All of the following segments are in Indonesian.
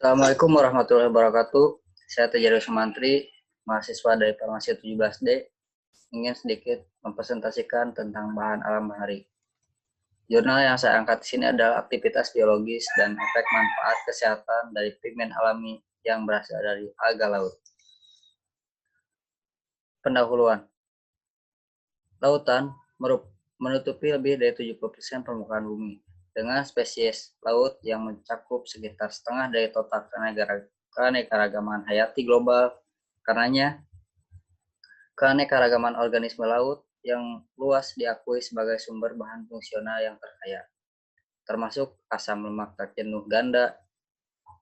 Assalamualaikum warahmatullahi wabarakatuh. Saya Tejaru Sumantri, mahasiswa dari Farmasi 17D, ingin sedikit mempresentasikan tentang bahan alam bahari. Jurnal yang saya angkat di sini adalah aktivitas biologis dan efek manfaat kesehatan dari pigmen alami yang berasal dari alga laut. Pendahuluan. Lautan menutupi lebih dari 70% permukaan bumi, dengan spesies laut yang mencakup sekitar setengah dari total keanekaragaman hayati global. Karenanya, keanekaragaman organisme laut yang luas diakui sebagai sumber bahan fungsional yang terkaya, termasuk asam lemak tak jenuh ganda,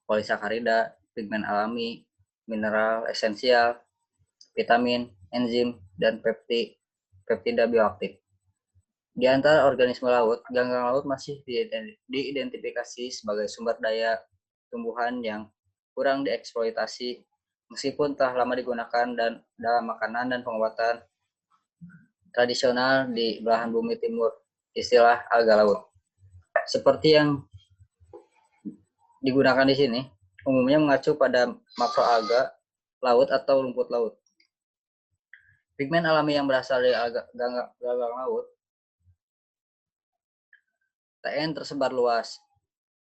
polisakarida, pigmen alami, mineral esensial, vitamin, enzim, dan peptida bioaktif. Di antara organisme laut, ganggang laut masih diidentifikasi sebagai sumber daya tumbuhan yang kurang dieksploitasi, meskipun telah lama digunakan dan dalam makanan dan pengobatan tradisional di belahan bumi timur, istilah alga laut. Seperti yang digunakan di sini, umumnya mengacu pada makroalga laut atau rumput laut. Pigmen alami yang berasal dari ganggang laut TN tersebar luas,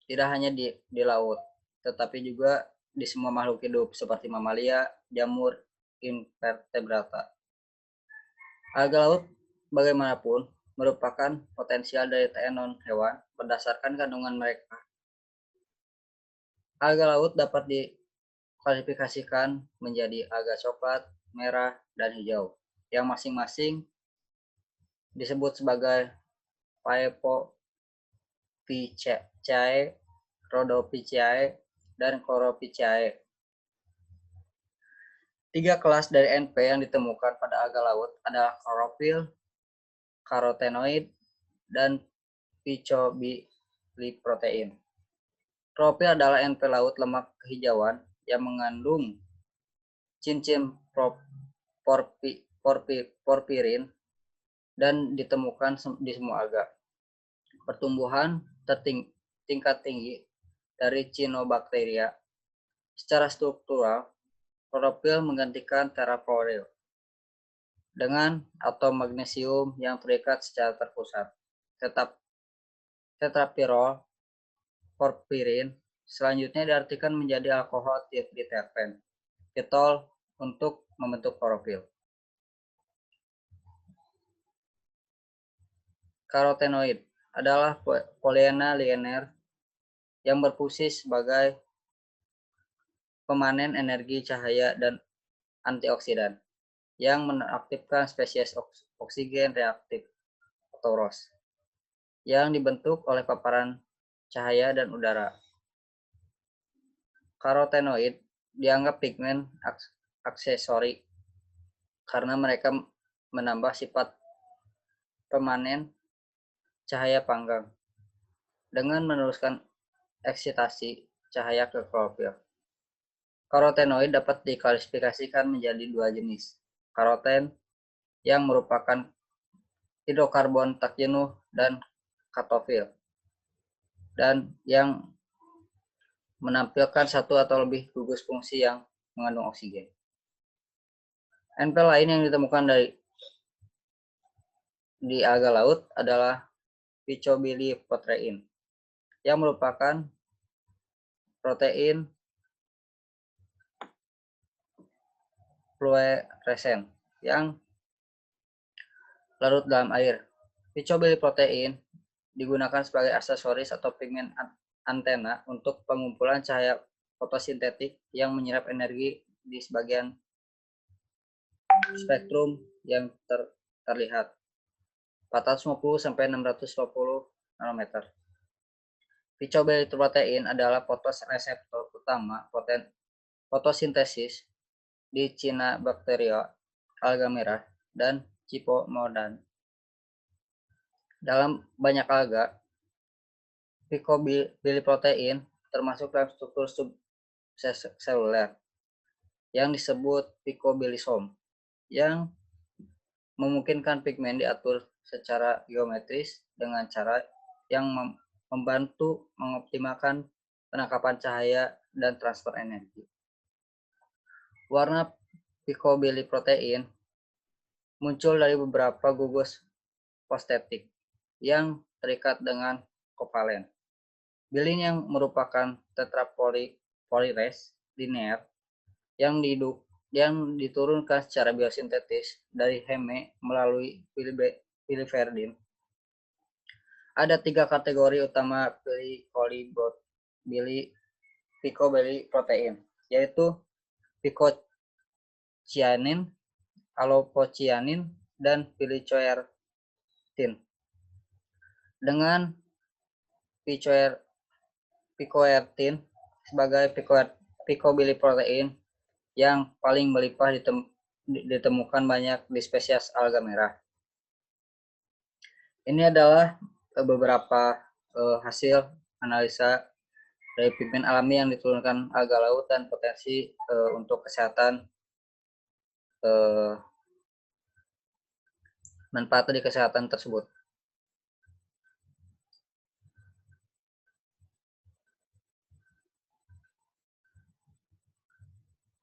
tidak hanya di laut, tetapi juga di semua makhluk hidup seperti mamalia, jamur, invertebrata. Alga laut bagaimanapun merupakan potensial dari TN non-hewan berdasarkan kandungan mereka. Alga laut dapat diklasifikasikan menjadi alga coklat, merah, dan hijau, yang masing-masing disebut sebagai Phaeophyceae, Rhodophyceae, dan Chlorophyceae. 3 kelas dari NP yang ditemukan pada alga laut adalah chlorophyll, carotenoid, dan phycobiliprotein. Chlorophyll adalah NP laut lemak kehijauan yang mengandung cincin porfirin dan ditemukan di semua alga. Pertumbuhan tingkat tinggi dari Cyanobacteria. Secara struktural, chlorophyll menggantikan terafluoril dengan atom magnesium yang terikat secara terpusat. Tetrapyrrole porfirin selanjutnya diartikan menjadi alkohol diterpen, ketol, untuk membentuk klorofil. Carotenoid adalah polyena linear yang berfungsi sebagai pemanen energi cahaya dan antioksidan yang menaktifkan spesies oksigen reaktif atau ROS yang dibentuk oleh paparan cahaya dan udara. Carotenoid dianggap pigmen aksesori karena mereka menambah sifat pemanen cahaya panggang dengan meneruskan eksitasi cahaya ke klorofil. Carotenoid dapat diklasifikasikan menjadi 2 jenis. Karoten yang merupakan hidrokarbon tak jenuh dan katofil, dan yang menampilkan satu atau lebih gugus fungsi yang mengandung oksigen. NP lain yang ditemukan di alga laut adalah phycobiliprotein yang merupakan protein fluoresen yang larut dalam air. Phycobiliprotein digunakan sebagai aksesoris atau pigmen antena untuk pengumpulan cahaya fotosintetik yang menyerap energi di sebagian spektrum yang terlihat 450 sampai 620 nanometer. Phycobiliprotein adalah fotoreseptor utama fotosintesis di Cyanobacteria, alga merah, dan Cyphomodon. Dalam banyak alga, phycobiliprotein termasuk dalam struktur subseluler yang disebut phycobilisom, yang memungkinkan pigmen diatur secara geometris dengan cara yang membantu mengoptimalkan penangkapan cahaya dan transfer energi. Warna picobiliprotein muncul dari beberapa gugus fosfatik yang terikat dengan kovalen. Bilin yang merupakan tetrapolymerase linear yang diturunkan secara biosintetis dari heme melalui biliverdin. Ada 3 kategori utama picobiliprotein, yaitu phycocyanin, allopocyanin, dan picoertin. Dengan picoertin sebagai picobiliprotein yang paling melimpah ditemukan banyak di spesies alga merah. Ini adalah beberapa hasil analisa dari pigmen alami yang diturunkan alga laut dan potensi untuk kesehatan, manfaat di kesehatan tersebut.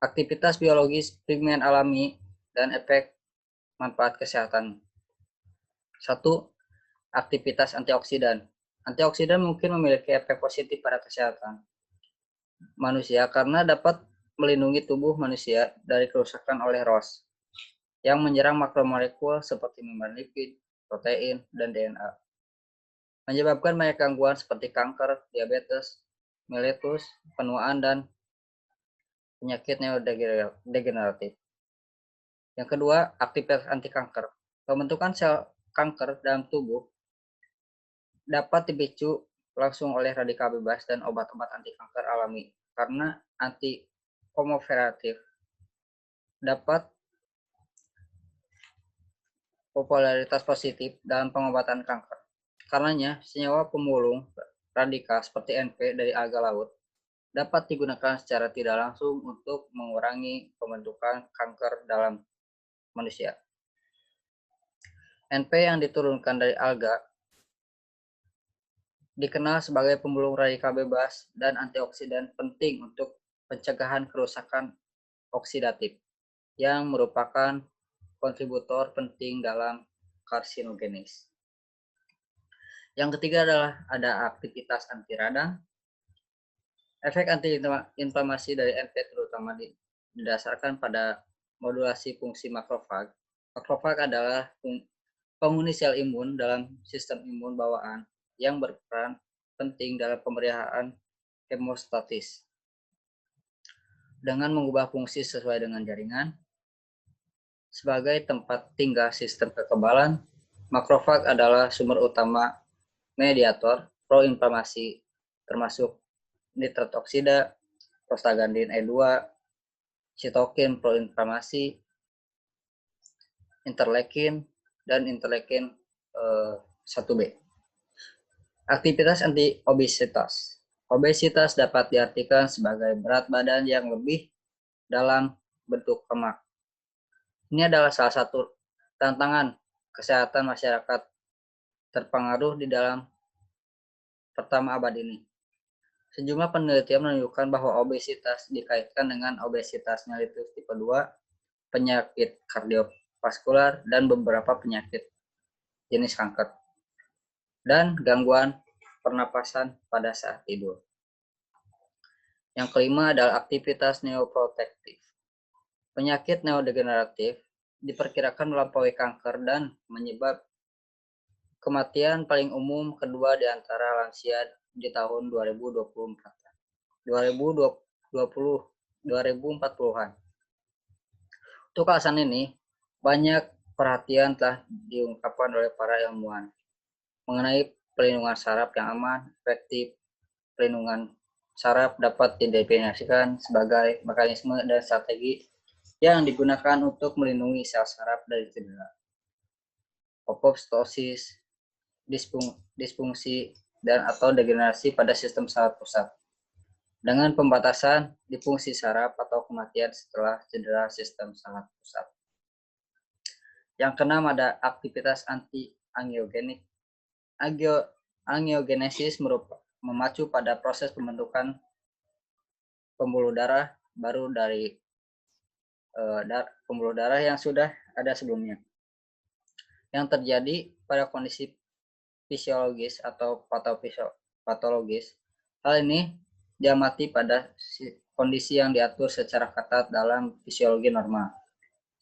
Aktivitas biologis pigmen alami dan efek manfaat kesehatan. 1. Aktivitas antioksidan. Antioksidan mungkin memiliki efek positif pada kesehatan manusia karena dapat melindungi tubuh manusia dari kerusakan oleh ROS yang menyerang makromolekul seperti membran lipid, protein, dan DNA. Menyebabkan banyak gangguan seperti kanker, diabetes, mellitus, penuaan, dan penyakit neurodegeneratif. Yang kedua, aktivitas anti kanker. Pembentukan sel kanker dalam tubuh dapat dipicu langsung oleh radikal bebas dan obat-obat anti kanker alami karena anti-proliferatif dapat popularitas positif dalam pengobatan kanker. Karenanya, senyawa pemulung radikal seperti NP dari alga laut dapat digunakan secara tidak langsung untuk mengurangi pembentukan kanker dalam manusia. NP yang diturunkan dari alga dikenal sebagai pemulung radikal bebas dan antioksidan penting untuk pencegahan kerusakan oksidatif yang merupakan kontributor penting dalam karsinogenis. Yang ketiga adalah ada aktivitas anti radang. Efek anti-inflamasi dari NP terutama didasarkan pada modulasi fungsi makrofag. Makrofag adalah penghuni sel imun dalam sistem imun bawaan yang berperan penting dalam pemeliharaan hemostatis. Dengan mengubah fungsi sesuai dengan jaringan, sebagai tempat tinggal sistem kekebalan, makrofag adalah sumber utama mediator proinflamasi termasuk nitrat oksida, prostaglandin E2, sitokin proinflamasi, interleukin, dan interleukin 1B. Aktivitas anti-obesitas. Obesitas dapat diartikan sebagai berat badan yang lebih dalam bentuk lemak. Ini adalah salah satu tantangan kesehatan masyarakat terpengaruh di dalam pertama abad ini. Sejumlah penelitian menunjukkan bahwa obesitas dikaitkan dengan obesitas mellitus tipe 2, penyakit kardiovaskular, dan beberapa penyakit jenis kanker, dan gangguan pernapasan pada saat tidur. Yang kelima adalah aktivitas neuroprotektif. Penyakit neurodegeneratif diperkirakan melampaui kanker dan menyebab kematian paling umum kedua di antara lansia di tahun 2040-an. Untuk alasan ini, banyak perhatian telah diungkapkan oleh para ilmuwan mengenai perlindungan saraf yang aman, efektif. Perlindungan saraf dapat didefinisikan sebagai mekanisme dan strategi yang digunakan untuk melindungi sel saraf dari cedera, apoptosis, disfungsi, dan atau degenerasi pada sistem saraf pusat, dengan pembatasan difungsi saraf atau kematian setelah cedera sistem saraf pusat. Yang keenam ada aktivitas anti-angiogenik. Angiogenesis memacu pada proses pembentukan pembuluh darah baru dari pembuluh darah yang sudah ada sebelumnya. Yang terjadi pada kondisi fisiologis atau patologis. Hal ini diamati pada kondisi yang diatur secara ketat dalam fisiologi normal,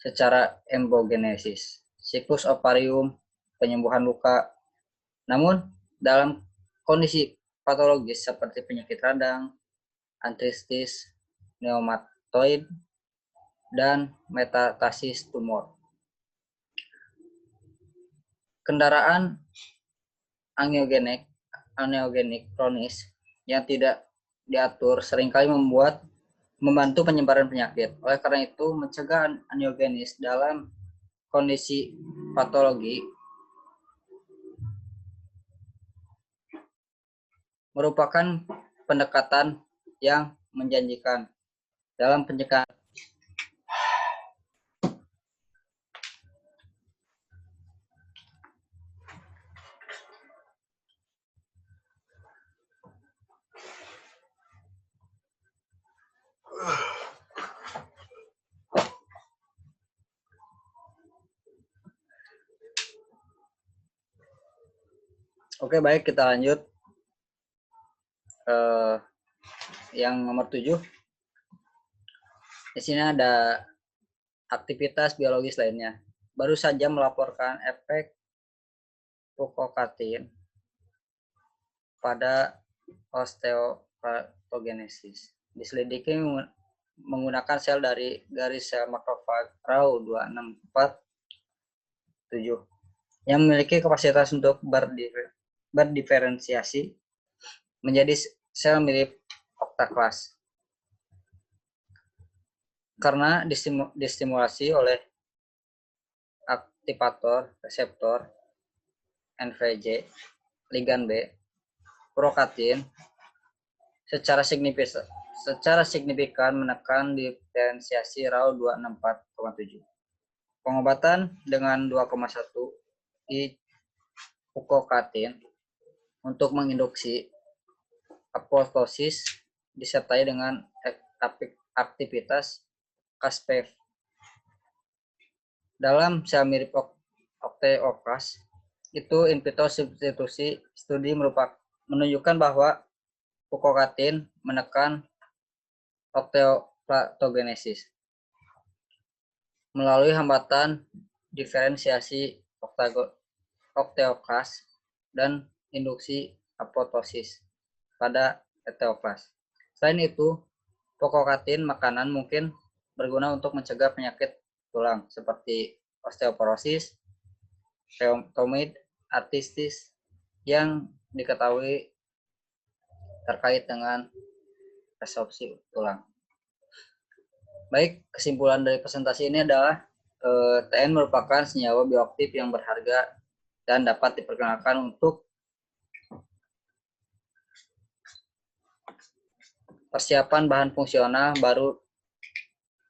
secara embryogenesis, siklus ovarium, penyembuhan luka. Namun, dalam kondisi patologis seperti penyakit radang, artritis, pneumatoid, dan metastasis tumor. Kendaraan angiogenik kronis yang tidak diatur seringkali membantu penyebaran penyakit. Oleh karena itu, mencegah angiogenis dalam kondisi patologi merupakan pendekatan yang menjanjikan dalam pencegahan. Oke, baik, kita lanjut. Yang nomor 7. Di sini ada aktivitas biologis lainnya. Baru saja melaporkan efek fukokatin pada osteopatogenesis. Diselidiki menggunakan sel dari garis sel makrofag RAU 2647 yang memiliki kapasitas untuk berdiferensiasi menjadi sel mirip octaclast. Karena distimulasi oleh aktivator reseptor NVJ ligan B, fukokatin secara signifikan menekan diferensiasi RAU 264,7. Pengobatan dengan 2,1 fukokatin untuk menginduksi apoptosis disertai dengan aktivitas caspase. Dalam sel mirip octeoclast itu in vitro substitusi studi menunjukkan bahwa fukokatin menekan octeopatogenesis melalui hambatan diferensiasi octeoclast dan induksi apoptosis pada heteroklast. Selain itu, fukokatin makanan mungkin berguna untuk mencegah penyakit tulang seperti osteoporosis, rheumatoid arthritis yang diketahui terkait dengan resorpsi tulang. Baik, kesimpulan dari presentasi ini adalah TN merupakan senyawa bioaktif yang berharga dan dapat diperkenalkan untuk persiapan bahan fungsional baru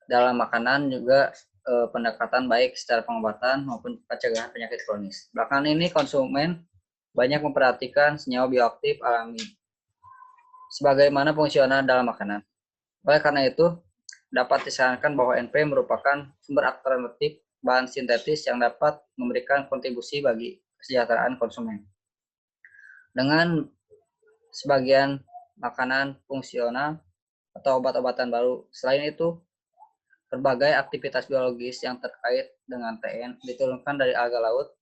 dalam makanan, juga pendekatan baik secara pengobatan maupun pencegahan penyakit kronis. Belakangan ini konsumen banyak memperhatikan senyawa bioaktif alami sebagaimana fungsional dalam makanan. Oleh karena itu, dapat disarankan bahwa NP merupakan sumber alternatif bahan sintetis yang dapat memberikan kontribusi bagi kesejahteraan konsumen. Dengan sebagian makanan fungsional atau obat-obatan baru. Selain itu, berbagai aktivitas biologis yang terkait dengan TN diturunkan dari alga laut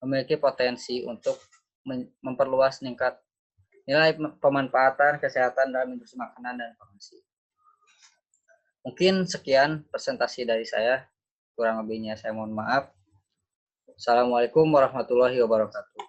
memiliki potensi untuk memperluas tingkat nilai pemanfaatan kesehatan dalam industri makanan dan farmasi. Mungkin sekian presentasi dari saya. Kurang lebihnya saya mohon maaf. Assalamualaikum warahmatullahi wabarakatuh.